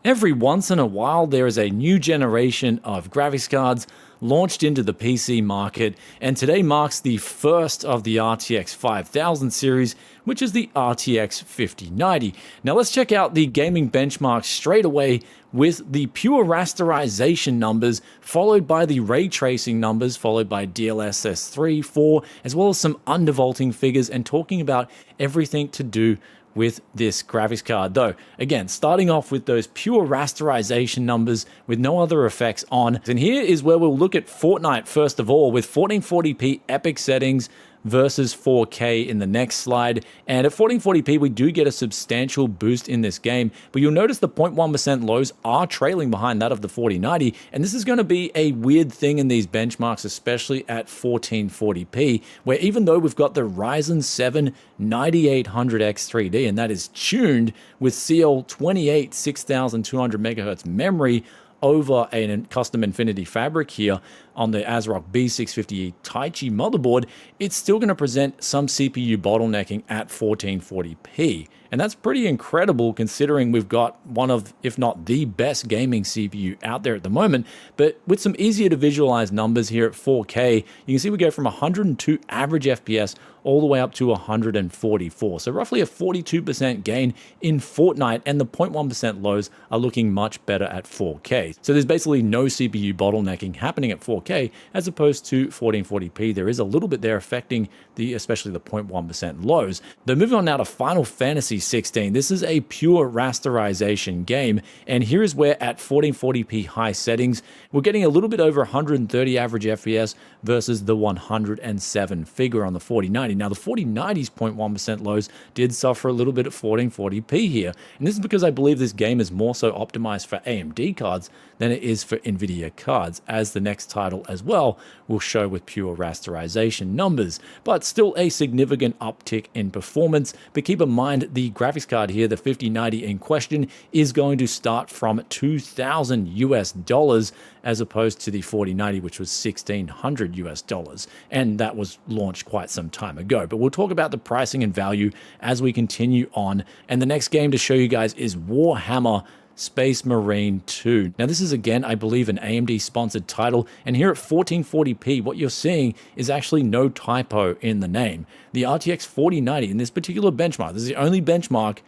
Every once in a while, there is a new generation of graphics cards launched into the PC market, and today marks the first of the RTX 5000 series, which is the RTX 5090. Now let's check out the gaming benchmarks straight away with the pure rasterization numbers, followed by the ray tracing numbers, followed by DLSS 3, 4, as well as some undervolting figures, and talking about everything to do with this graphics card. Though, again, starting off with those pure rasterization numbers with no other effects on. And here is where we'll look at Fortnite first of all, with 1440p epic settings versus 4K in the next slide. And at 1440p, we do get a substantial boost in this game, but you'll notice the 0.1% lows are trailing behind that of the 4090, and this is going to be a weird thing in these benchmarks, especially at 1440p, where even though we've got the Ryzen 7 9800X3D, and that is tuned with CL28 6200 MHz memory over a custom Infinity fabric here on the ASRock B650E Taichi motherboard, it's still going to present some CPU bottlenecking at 1440p. And that's pretty incredible considering we've got one of, if not the best gaming CPU out there at the moment. But with some easier to visualize numbers here at 4K, you can see we go from 102 average FPS all the way up to 144. So roughly a 42% gain in Fortnite, and the 0.1% lows are looking much better at 4K. So there's basically no CPU bottlenecking happening at 4K as opposed to 1440p. There is a little bit there affecting especially the 0.1% lows. Though moving on now to Final Fantasy 16, this is a pure rasterization game, and here is where at 1440p high settings, we're getting a little bit over 130 average FPS versus the 107 figure on the 4090. Now the 4090's 0.1% lows did suffer a little bit at 1440p here, and this is because I believe this game is more so optimized for AMD cards than it is for Nvidia cards, as the next title as well will show with pure rasterization numbers. But still a significant uptick in performance. But keep in mind, the graphics card here, the 5090 in question, is going to start from $2,000 US as opposed to the 4090, which was $1,600 US, and that was launched quite some time ago. But we'll talk about the pricing and value as we continue on. And the next game to show you guys is Warhammer Space Marine 2. Now this is again, I believe, an AMD sponsored title, and here at 1440p, what you're seeing is actually no typo in the name. The RTX 4090 in this particular benchmark, this is the only benchmark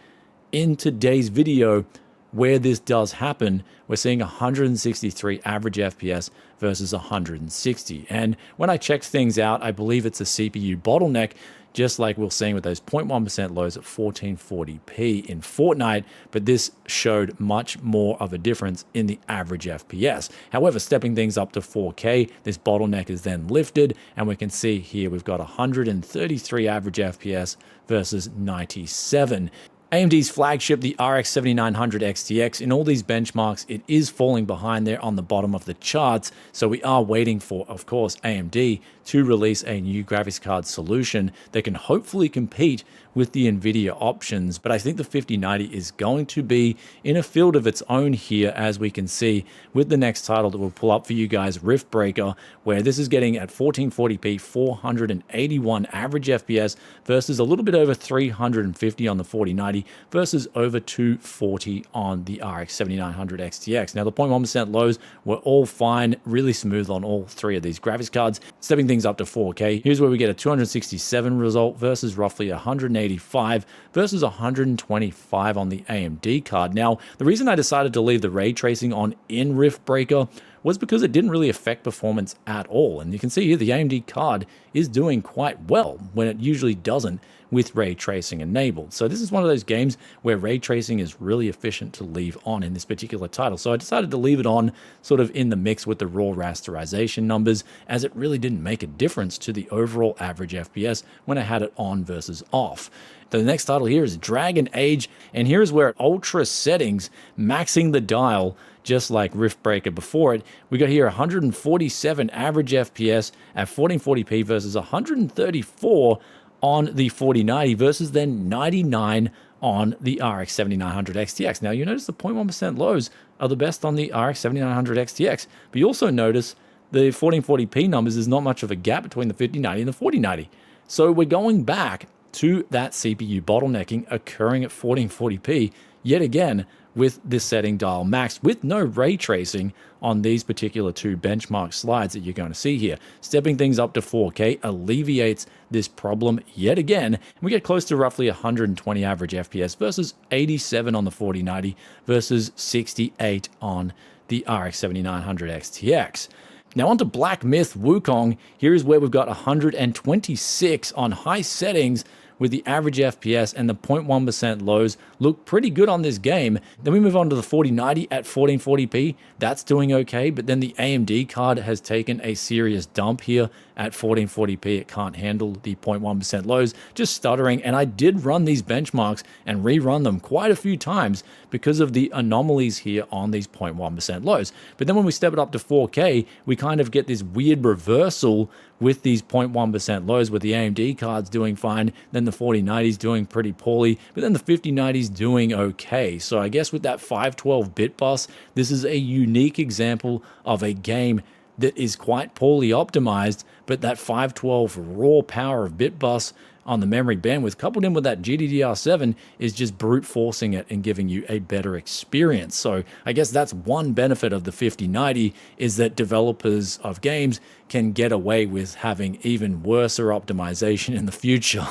in today's video where this does happen. We're seeing 163 average FPS versus 160. And when I checked things out, I believe it's a CPU bottleneck, just like we're seeing with those 0.1% lows at 1440p in Fortnite, but this showed much more of a difference in the average FPS. However, stepping things up to 4K, this bottleneck is then lifted, and we can see here we've got 133 average FPS versus 97. AMD's flagship, the RX 7900 XTX, in all these benchmarks, it is falling behind there on the bottom of the charts. So we are waiting for, of course, AMD to release a new graphics card solution that can hopefully compete with the Nvidia options. But I think the 5090 is going to be in a field of its own here, as we can see with the next title that we'll pull up for you guys, Rift Breaker, where this is getting at 1440p 481 average FPS versus a little bit over 350 on the 4090 versus over 240 on the RX 7900 XTX. Now the 0.1% lows were all fine, really smooth on all three of these graphics cards. Stepping things up to 4K, here's where we get a 267 result versus roughly 185 versus 125 on the AMD card. Now, the reason I decided to leave the ray tracing on in Rift Breaker was because it didn't really affect performance at all. And you can see here the AMD card is doing quite well when it usually doesn't with ray tracing enabled. So this is one of those games where ray tracing is really efficient to leave on in this particular title. So I decided to leave it on sort of in the mix with the raw rasterization numbers, as it really didn't make a difference to the overall average FPS when I had it on versus off. The next title here is Dragon Age, and here's where at ultra settings, maxing the dial, just like Rift Breaker before it, we got here 147 average FPS at 1440p versus 134 on the 4090 versus then 99 on the RX 7900 XTX. Now you notice the 0.1% lows are the best on the RX 7900 XTX, but you also notice the 1440p numbers, is not much of a gap between the 5090 and the 4090. So we're going back to that CPU bottlenecking occurring at 1440p yet again with this setting dial maxed with no ray tracing on these particular two benchmark slides that you're going to see here. Stepping things up to 4K alleviates this problem yet again. We get close to roughly 120 average FPS versus 87 on the 4090 versus 68 on the RX 7900 XTX. Now onto Black Myth Wukong. Here is where we've got 126 on high settings with the average FPS and the 0.1% lows look pretty good on this game. Then we move on to the 4090 at 1440p. That's doing okay, but then the AMD card has taken a serious dump here at 1440p. It can't handle the 0.1% lows, just stuttering. And I did run these benchmarks and rerun them quite a few times because of the anomalies here on these 0.1% lows. But then when we step it up to 4K, we kind of get this weird reversal with these 0.1% lows, with the AMD cards doing fine, then the 4090s doing pretty poorly, but then the 5090s doing okay. So I guess with that 512 bit bus, this is a unique example of a game that is quite poorly optimized, but that 512 raw power of bit bus on the memory bandwidth coupled in with that GDDR7 is just brute forcing it and giving you a better experience. So I guess that's one benefit of the 5090, is that developers of games can get away with having even worse optimization in the future.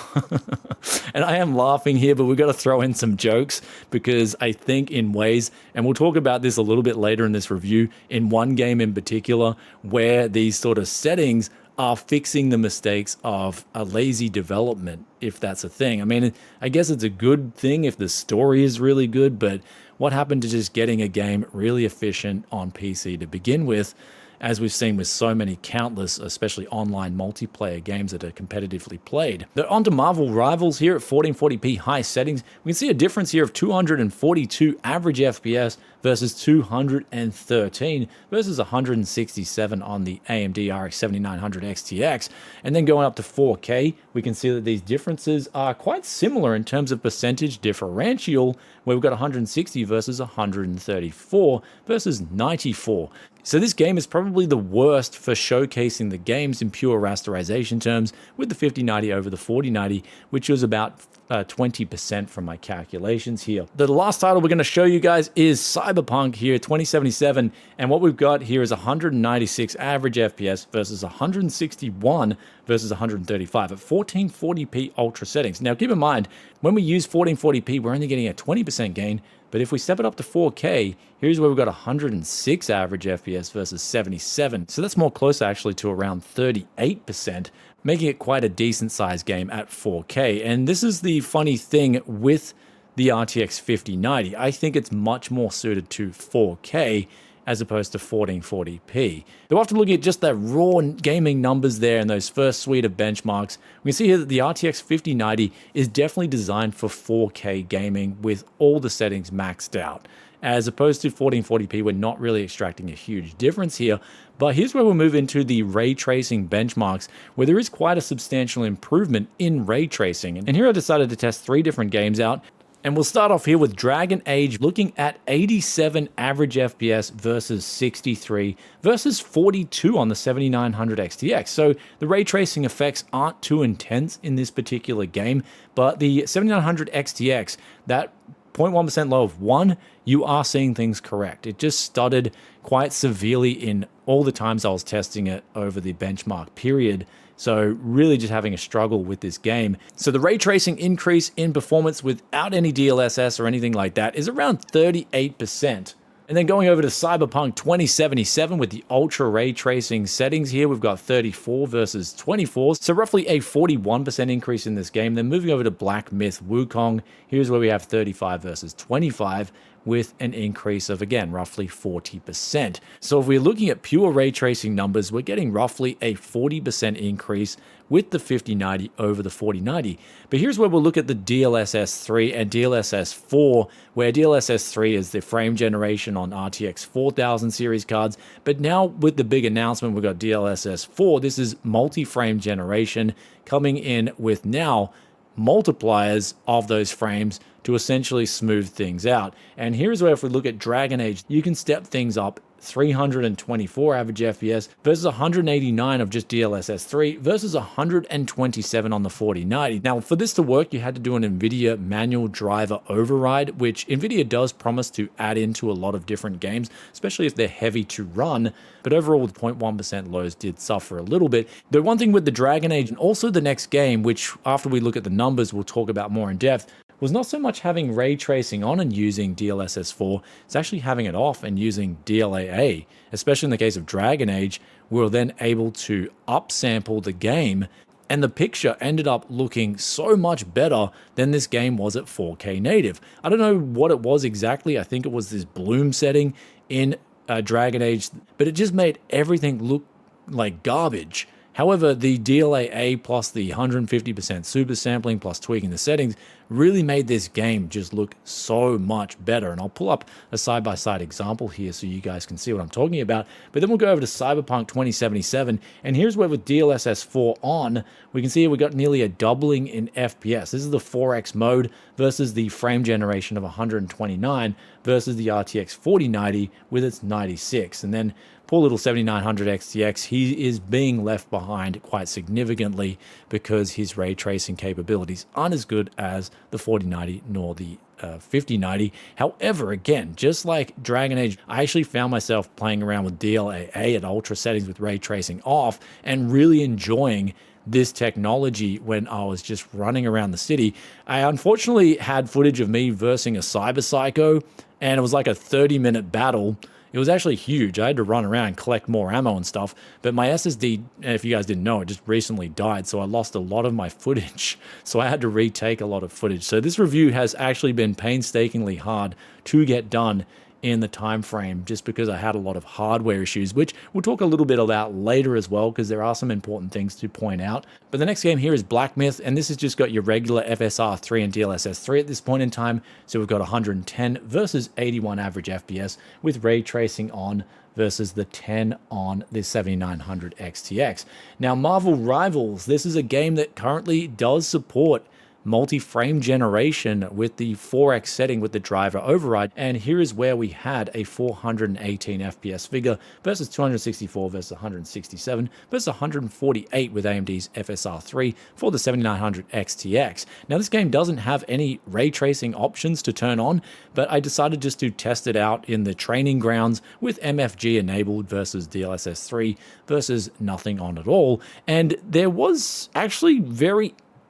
And I am laughing here, but we've got to throw in some jokes, because I think in ways, and we'll talk about this a little bit later in this review, in one game in particular where these sort of settings are fixing the mistakes of a lazy development, if that's a thing. I mean, I guess it's a good thing if the story is really good, but what happened to just getting a game really efficient on PC to begin with, as we've seen with so many countless, especially online multiplayer games that are competitively played. They're onto Marvel Rivals here at 1440p high settings. We can see a difference here of 242 average FPS versus 213 versus 167 on the AMD RX 7900 XTX. And then going up to 4K, we can see that these differences are quite similar in terms of percentage differential, where we've got 160 versus 134 versus 94. So this game is probably the worst for showcasing the games in pure rasterization terms, with the 5090 over the 4090, which was about 20% from my calculations here. The last title we're going to show you guys is Cyberpunk here, 2077, and what we've got here is 196 average FPS versus 161 versus 135 at 1440p ultra settings. Now keep in mind, when we use 1440p, we're only getting a 20% gain, but if we step it up to 4K, here's where we've got 106 average FPS versus 77. So that's more closer actually to around 38%, making it quite a decent sized game at 4K. And this is the funny thing with the RTX 5090. I think it's much more suited to 4K as opposed to 1440p. Though after looking at just the raw gaming numbers there and those first suite of benchmarks, we can see here that the RTX 5090 is definitely designed for 4K gaming with all the settings maxed out. As opposed to 1440p, we're not really extracting a huge difference here. But here's where we'll move into the ray tracing benchmarks, where there is quite a substantial improvement in ray tracing. And here I decided to test 3 different games out. And we'll start off here with Dragon Age, looking at 87 average FPS versus 63 versus 42 on the 7900 XTX. So the ray tracing effects aren't too intense in this particular game, but the 7900 XTX, that 0.1% low of 1, you are seeing things correct. It just stuttered quite severely in all the times I was testing it over the benchmark period. So really just having a struggle with this game. So the ray tracing increase in performance without any DLSS or anything like that is around 38%. And then going over to Cyberpunk 2077 with the ultra ray tracing settings here, we've got 34 versus 24. So roughly a 41% increase in this game. Then moving over to Black Myth Wukong, here's where we have 35 versus 25 with an increase of, again, roughly 40%. So if we're looking at pure ray tracing numbers, we're getting roughly a 40% increase with the 5090 over the 4090. But here's where we'll look at the DLSS 3 and DLSS 4, where DLSS 3 is the frame generation on RTX 4000 series cards. But now with the big announcement, we've got DLSS 4. This is multi-frame generation coming in with now multipliers of those frames to essentially smooth things out. And here's where if we look at Dragon Age, you can step things up 324 average FPS versus 189 of just DLSS 3 versus 127 on the 4090. Now, for this to work, you had to do an Nvidia manual driver override, which Nvidia does promise to add into a lot of different games, especially if they're heavy to run. But overall, the 0.1% lows did suffer a little bit. The one thing with the Dragon Age and also the next game, which after we look at the numbers, we'll talk about more in depth, was not so much having ray tracing on and using DLSS 4, it's actually having it off and using DLAA. Especially in the case of Dragon Age, we were then able to upsample the game, and the picture ended up looking so much better than this game was at 4K native. I don't know what it was exactly, I think it was this bloom setting in Dragon Age, but it just made everything look like garbage. However, the DLAA plus the 150% super sampling plus tweaking the settings really made this game just look so much better. And I'll pull up a side-by-side example here so you guys can see what I'm talking about. But then we'll go over to Cyberpunk 2077. And here's where with DLSS 4 on, we can see we got nearly a doubling in FPS. This is the 4X mode versus the frame generation of 129 versus the RTX 4090 with its 96. And then poor little 7900 XTX, he is being left behind quite significantly because his ray tracing capabilities aren't as good as the 4090 nor the 5090. However, again, just like Dragon Age, I actually found myself playing around with DLAA at ultra settings with ray tracing off and really enjoying this technology when I was just running around the city. I unfortunately had footage of me versing a cyber psycho, and it was like a 30-minute battle. It was actually huge. I had to run around and collect more ammo and stuff, but my SSD, if you guys didn't know, it just recently died, so I lost a lot of my footage, so I had to retake a lot of footage. So this review has actually been painstakingly hard to get done in the time frame just because I had a lot of hardware issues, which we'll talk a little bit about later as well because there are some important things to point out. But the next game here is Black Myth, and this has just got your regular FSR 3 and DLSS 3 at this point in time. So we've got 110 versus 81 average FPS with ray tracing on versus the 10 on the 7900 XTX. Now, Marvel Rivals, this is a game that currently does support multi-frame generation with the 4X setting with the driver override, and here is where we had a 418 FPS figure versus 264 versus 167 versus 148 with AMD's FSR 3 for the 7900 XTX. Now this game doesn't have any ray tracing options to turn on, but I decided just to test it out in the training grounds with MFG enabled versus DLSS 3 versus nothing on at all, and there was actually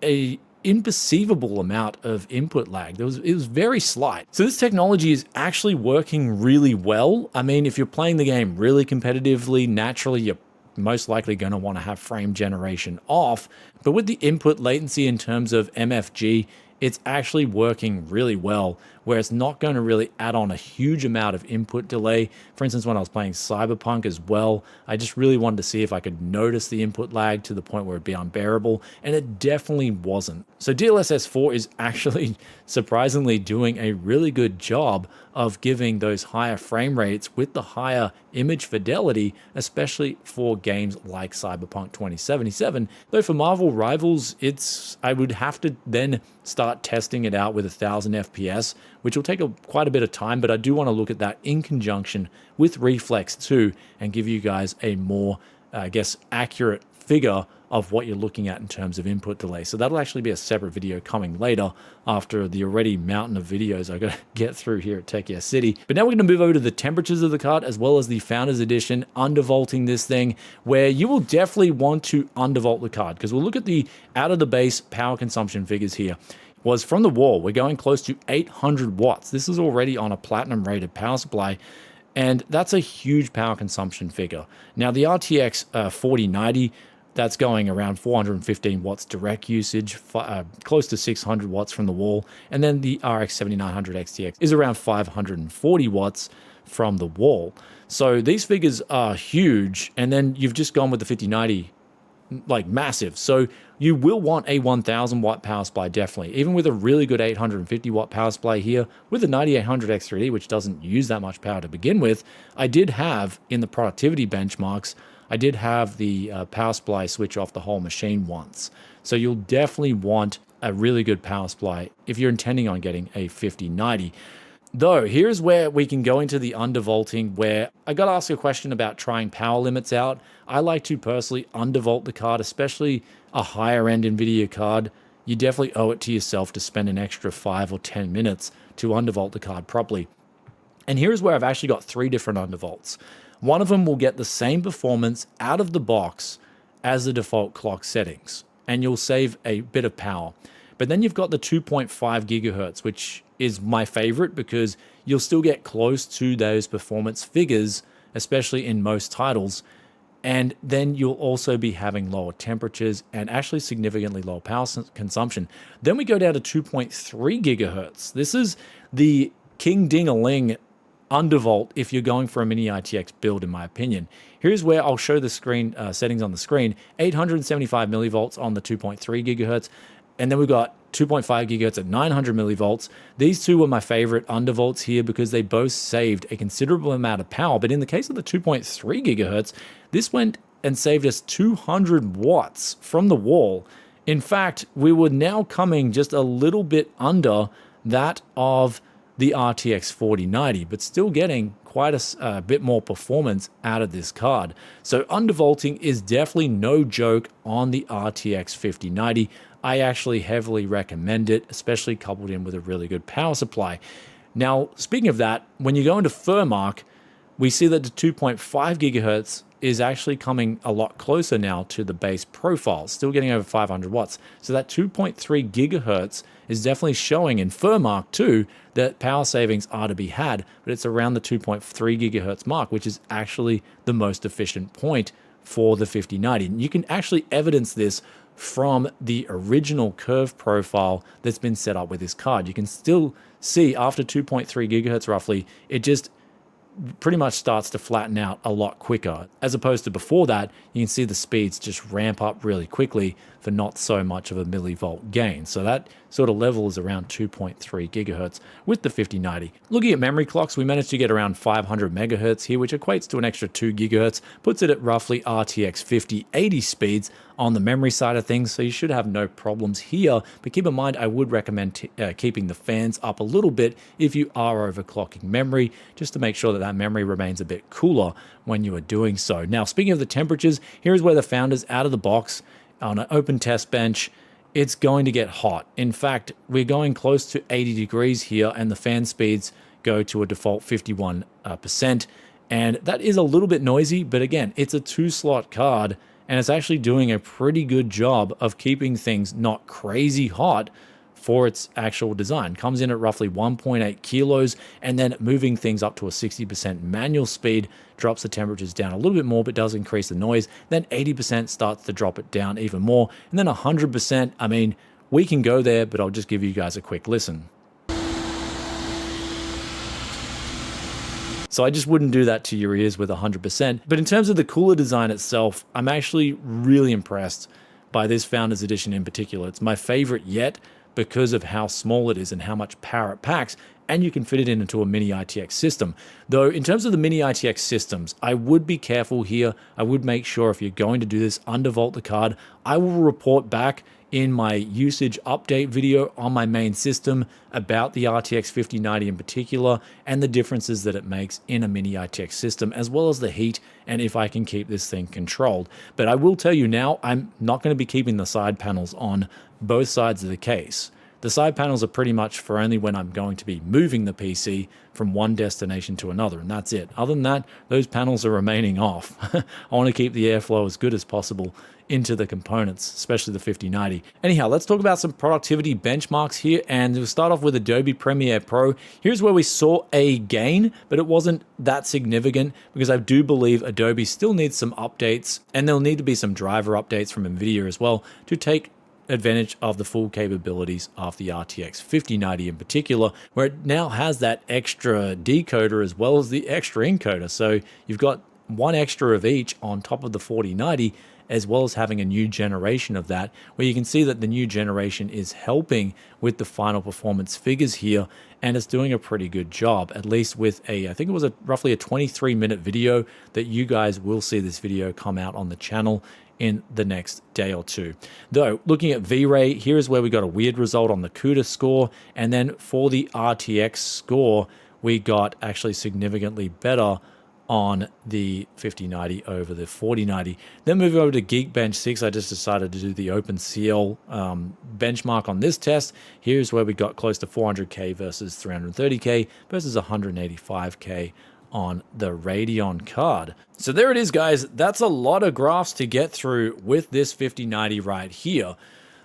a imperceivable amount of input lag. It was very slight. So this technology is actually working really well. I mean, if you're playing the game really competitively, naturally you're most likely going to want to have frame generation off. But with the input latency in terms of MFG, it's actually working really well, where it's not going to really add on a huge amount of input delay. For instance, when I was playing Cyberpunk as well, I just really wanted to see if I could notice the input lag to the point where it'd be unbearable, and it definitely wasn't. So DLSS 4 is actually surprisingly doing a really good job of giving those higher frame rates with the higher image fidelity, especially for games like Cyberpunk 2077. Though for Marvel Rivals, I would have to then start testing it out with 1000 FPS, which will take quite a bit of time, but I do want to look at that in conjunction with Reflex 2 and give you guys a more, accurate figure of what you're looking at in terms of input delay. So that'll actually be a separate video coming later after the already mountain of videos I got to get through here at Tech Yeah City. But now we're going to move over to the temperatures of the card as well as the Founders Edition, undervolting this thing, where you will definitely want to undervolt the card, because we'll look at the out of the base power consumption figures here. Was from the wall, we're going close to 800 watts. This is already on a platinum rated power supply, and that's a huge power consumption figure. Now the RTX 4090, that's going around 415 watts direct usage, close to 600 watts from the wall. And then the RX 7900 XTX is around 540 watts from the wall. So these figures are huge. And then you've just gone with the 5090, like massive. So you will want a 1000 watt power supply, definitely. Even with a really good 850 watt power supply here, with the 9800 X3D, which doesn't use that much power to begin with, I did have in the productivity benchmarks, I did have the power supply switch off the whole machine once. So you'll definitely want a really good power supply if you're intending on getting a 5090. Though, here's where we can go into the undervolting, where I got to ask a question about trying power limits out. I like to personally undervolt the card, especially a higher end Nvidia card. You definitely owe it to yourself to spend an extra 5 or 10 minutes to undervolt the card properly. And here's where I've actually got 3 different undervolts. One of them will get the same performance out of the box as the default clock settings, and you'll save a bit of power. But then you've got the 2.5 gigahertz, which is my favorite because you'll still get close to those performance figures, especially in most titles. And then you'll also be having lower temperatures and actually significantly lower power consumption. Then we go down to 2.3 gigahertz. This is the king ding-a-ling undervolt if you're going for a mini RTX build, in my opinion. Here's where I'll show the screen settings on the screen. 875 millivolts on the 2.3 gigahertz. And then we've got 2.5 gigahertz at 900 millivolts. These two were my favorite undervolts here because they both saved a considerable amount of power. But in the case of the 2.3 gigahertz, this went and saved us 200 watts from the wall. In fact, we were now coming just a little bit under that of the RTX 4090, but still getting quite a bit more performance out of this card. So undervolting is definitely no joke on the RTX 5090. I actually heavily recommend it, especially coupled in with a really good power supply. Now, speaking of that, when you go into Furmark, we see that the 2.5 gigahertz is actually coming a lot closer now to the base profile, still getting over 500 watts. So that 2.3 gigahertz is definitely showing in Furmark too that power savings are to be had, but it's around the 2.3 gigahertz mark, which is actually the most efficient point for the 5090. And you can actually evidence this from the original curve profile that's been set up with this card. You can still see after 2.3 gigahertz roughly, it just pretty much starts to flatten out a lot quicker. As opposed to before that, you can see the speeds just ramp up really quickly for not so much of a millivolt gain. So that sort of level is around 2.3 gigahertz with the 5090. Looking at memory clocks, we managed to get around 500 megahertz here, which equates to an extra 2 gigahertz, puts it at roughly RTX 5080 speeds on the memory side of things, so you should have no problems here. But keep in mind, I would recommend keeping the fans up a little bit if you are overclocking memory, just to make sure that that memory remains a bit cooler when you are doing so. Now, speaking of the temperatures, here's where the Founders out of the box on an open test bench, it's going to get hot. In fact, we're going close to 80 degrees here, and the fan speeds go to a default 51%. And that is a little bit noisy, but again, it's a 2-slot card, and it's actually doing a pretty good job of keeping things not crazy hot for its actual design. Comes in at roughly 1.8 kilos, and then moving things up to a 60% manual speed drops the temperatures down a little bit more, but does increase the noise. Then 80% starts to drop it down even more. And then 100%, I mean, we can go there, but I'll just give you guys a quick listen. So I just wouldn't do that to your ears with 100%. But in terms of the cooler design itself, I'm actually really impressed by this Founders Edition in particular. It's my favorite yet because of how small it is and how much power it packs, and you can fit it into a mini RTX system. Though in terms of the mini RTX systems, I would be careful here. I would make sure if you're going to do this, undervolt the card. I will report back in my usage update video on my main system about the RTX 5090 in particular and the differences that it makes in a mini RTX system, as well as the heat and if I can keep this thing controlled. But I will tell you now, I'm not going to be keeping the side panels on both sides of the case. The side panels are pretty much for only when I'm going to be moving the PC from one destination to another, and that's it. Other than that, those panels are remaining off. I want to keep the airflow as good as possible into the components, especially the 5090. Anyhow, let's talk about some productivity benchmarks here, and we'll start off with Adobe Premiere Pro. Here's where we saw a gain, but it wasn't that significant because I do believe Adobe still needs some updates, and there'll need to be some driver updates from Nvidia as well to take advantage of the full capabilities of the RTX 5090 in particular, where it now has that extra decoder as well as the extra encoder. So you've got one extra of each on top of the 4090, as well as having a new generation of that, where you can see that the new generation is helping with the final performance figures here, and it's doing a pretty good job, at least with I think it was roughly a 23-minute video that you guys will see this video come out on the channel in the next day or two. Though, looking at V-Ray, here's where we got a weird result on the CUDA score, and then for the RTX score, we got actually significantly better on the 5090 over the 4090. Then moving over to Geekbench 6, I just decided to do the OpenCL benchmark on this test. Here's where we got close to 400K versus 330K versus 185K on the Radeon card. So there it is, guys. That's a lot of graphs to get through with this 5090 right here.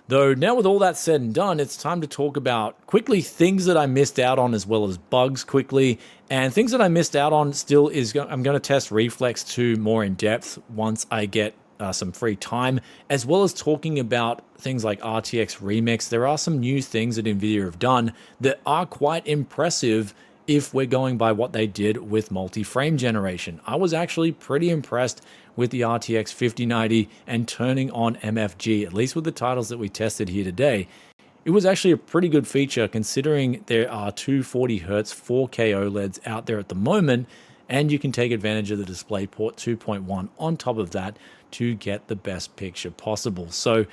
Though now with all that said and done, it's time to talk about quickly things that I missed out on as well as bugs quickly. And things that I missed out on still is I'm going to test Reflex 2 more in depth once I get some free time, as well as talking about things like RTX Remix. There are some new things that Nvidia have done that are quite impressive if we're going by what they did with multi-frame generation. I was actually pretty impressed with the RTX 5090 and turning on MFG, at least with the titles that we tested here today. It was actually a pretty good feature considering there are 240Hz 4K OLEDs out there at the moment, and you can take advantage of the DisplayPort 2.1 on top of that to get the best picture possible. So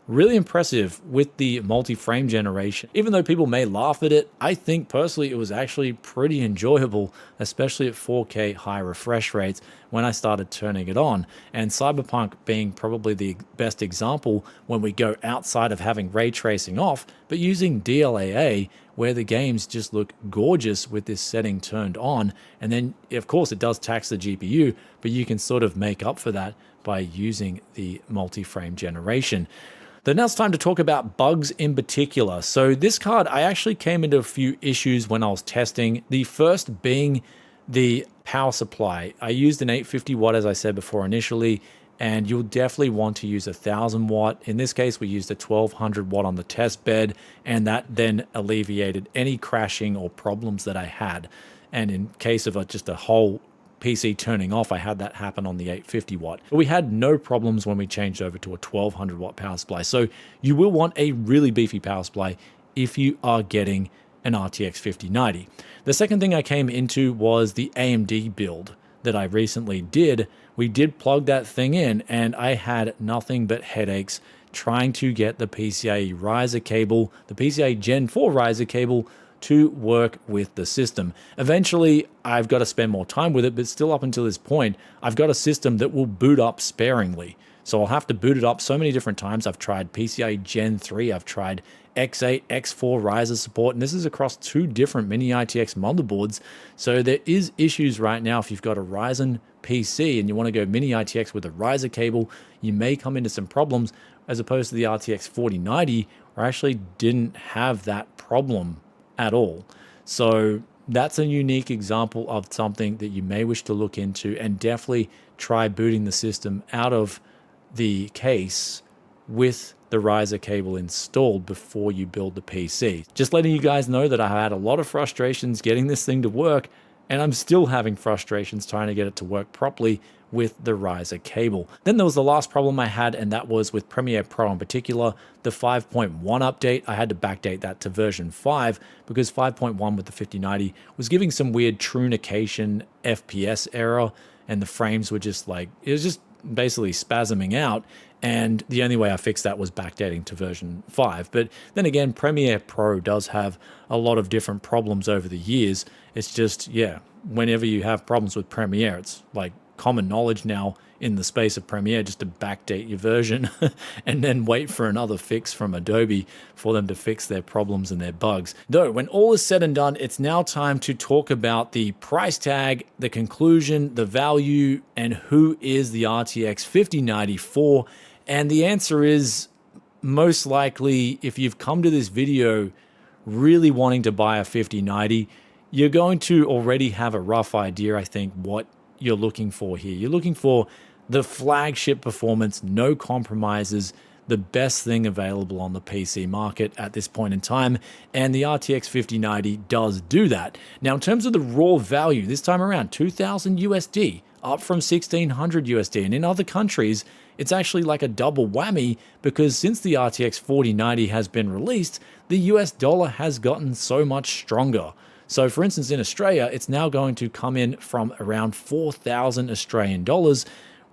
really impressive with the multi-frame generation. Even though people may laugh at it, I think personally it was actually pretty enjoyable, especially at 4K high refresh rates when I started turning it on. And Cyberpunk being probably the best example when we go outside of having ray tracing off, but using DLAA, where the games just look gorgeous with this setting turned on. And then, of course, it does tax the GPU, but you can sort of make up for that by using the multi-frame generation. Then now it's time to talk about bugs in particular. So this card, I actually came into a few issues when I was testing. The first being the power supply. I used an 850 watt, as I said before initially, and you'll definitely want to use 1000 watt. In this case, we used a 1200 watt on the test bed, and that then alleviated any crashing or problems that I had. And in case of just a whole PC turning off, I had that happen on the 850 watt. But we had no problems when we changed over to a 1200 watt power supply. So you will want a really beefy power supply if you are getting an RTX 5090. The second thing I came into was the AMD build that I recently did. We did plug that thing in, and I had nothing but headaches trying to get the PCIe riser cable, the PCIe Gen 4 riser cable, to work with the system. Eventually, I've got to spend more time with it, but still up until this point, I've got a system that will boot up sparingly. So I'll have to boot it up so many different times. I've tried PCIe Gen 3, I've tried X8, X4 riser support, and this is across 2 different mini ITX motherboards. So there is issues right now. If you've got a Ryzen PC and you want to go mini ITX with a riser cable, you may come into some problems, as opposed to the RTX 4090, where I actually didn't have that problem at all. So that's a unique example of something that you may wish to look into, and definitely try booting the system out of the case with the riser cable installed before you build the PC. Just letting you guys know that I had a lot of frustrations getting this thing to work, and I'm still having frustrations trying to get it to work properly with the riser cable. Then there was the last problem I had, and that was with Premiere Pro in particular, the 5.1 update. I had to backdate that to version 5 because 5.1 with the 5090 was giving some weird trunication FPS error, and the frames were just like, it was just basically spasming out. And the only way I fixed that was backdating to version 5. But then again, Premiere Pro does have a lot of different problems over the years. It's just, yeah, whenever you have problems with Premiere, it's like common knowledge now in the space of Premiere just to backdate your version and then wait for another fix from Adobe for them to fix their problems and their bugs. Though, when all is said and done, it's now time to talk about the price tag, the conclusion, the value, and who is the RTX 5090 for. And the answer is, most likely, if you've come to this video really wanting to buy a 5090, you're going to already have a rough idea, I think, what you're looking for here. You're looking for the flagship performance, no compromises, the best thing available on the PC market at this point in time, and the RTX 5090 does do that. Now, in terms of the raw value, this time around, 2,000 USD, up from 1,600 USD, and in other countries, it's actually like a double whammy, because since the RTX 4090 has been released, the US dollar has gotten so much stronger. So for instance, in Australia, it's now going to come in from around 4,000 Australian dollars,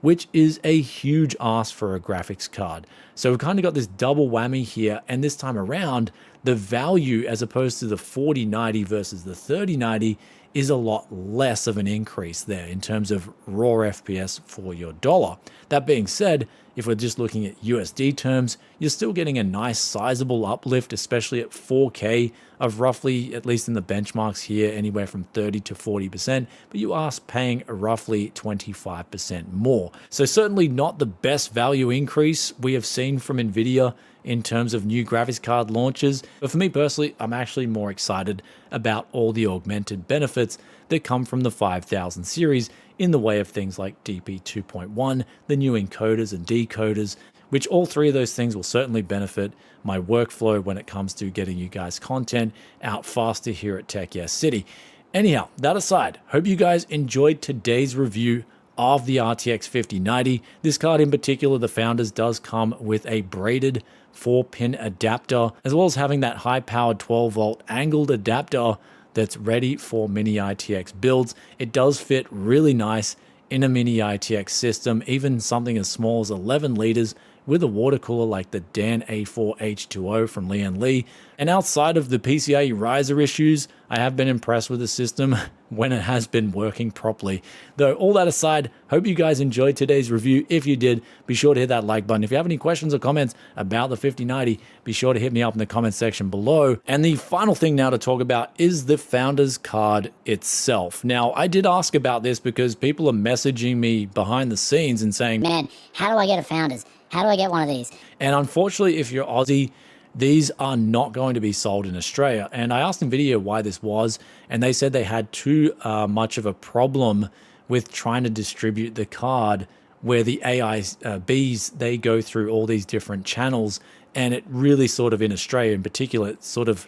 which is a huge ask for a graphics card. So we've kind of got this double whammy here, and this time around, the value as opposed to the 4090 versus the 3090 is a lot less of an increase there in terms of raw FPS for your dollar. That being said, if we're just looking at USD terms, you're still getting a nice sizable uplift, especially at 4K of roughly, at least in the benchmarks here, anywhere from 30 to 40%, but you are paying roughly 25% more. So certainly not the best value increase we have seen from Nvidia in terms of new graphics card launches. But for me personally, I'm actually more excited about all the augmented benefits that come from the 5000 series in the way of things like DP 2.1, the new encoders and decoders, which all three of those things will certainly benefit my workflow when it comes to getting you guys content out faster here at Tech Yes City. Anyhow, that aside, hope you guys enjoyed today's review of the RTX 5090. This card in particular, the Founders, does come with a braided 4-pin adapter, as well as having that high-powered 12-volt angled adapter that's ready for mini ITX builds. It does fit really nice in a mini ITX system, even something as small as 11 liters with a water cooler like the Dan A4 H2O from Lian Li. And outside of the PCIe riser issues, I have been impressed with the system when it has been working properly. Though all that aside, hope you guys enjoyed today's review. If you did, be sure to hit that like button. If you have any questions or comments about the 5090, be sure to hit me up in the comment section below. And the final thing now to talk about is the Founders card itself. Now, I did ask about this because people are messaging me behind the scenes and saying, "Man, how do I get a Founders? How do I get one of these?" And unfortunately, if you're Aussie, these are not going to be sold in Australia. And I asked Nvidia why this was, and they said they had too much of a problem with trying to distribute the card, where the AIBs, they go through all these different channels, and it really sort of, in Australia in particular, it sort of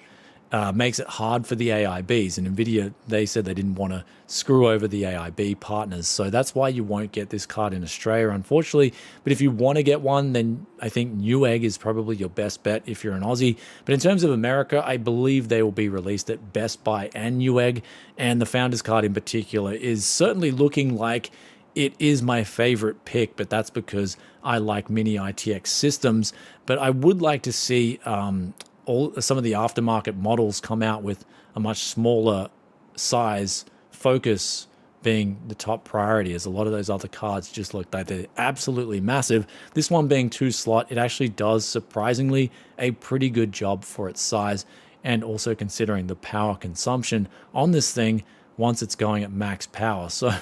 makes it hard for the AIBs. And Nvidia, they said they didn't want to screw over the AIB partners. So that's why you won't get this card in Australia, unfortunately. But if you want to get one, then I think Newegg is probably your best bet if you're an Aussie. But in terms of America, I believe they will be released at Best Buy and Newegg. And the Founders card in particular is certainly looking like it is my favorite pick, but that's because I like mini ITX systems. But I would like to see some of the aftermarket models come out with a much smaller size, focus being the top priority, as a lot of those other cards just look like they're absolutely massive. This one being 2-slot, it actually does surprisingly a pretty good job for its size, and also considering the power consumption on this thing once it's going at max power. So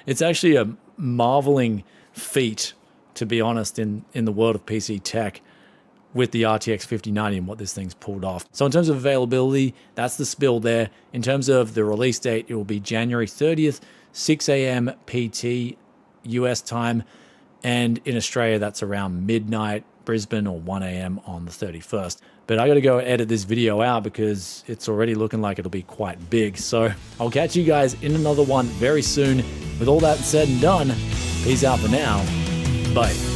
it's actually a marveling feat, to be honest, in the world of PC tech, with the RTX 5090 and what this thing's pulled off. So in terms of availability, that's the spill there. In terms of the release date, it will be January 30th, 6 a.m. PT US time. And in Australia, that's around midnight, Brisbane, or 1 a.m. on the 31st. But I got to go edit this video out because it's already looking like it'll be quite big. So I'll catch you guys in another one very soon. With all that said and done, peace out for now. Bye.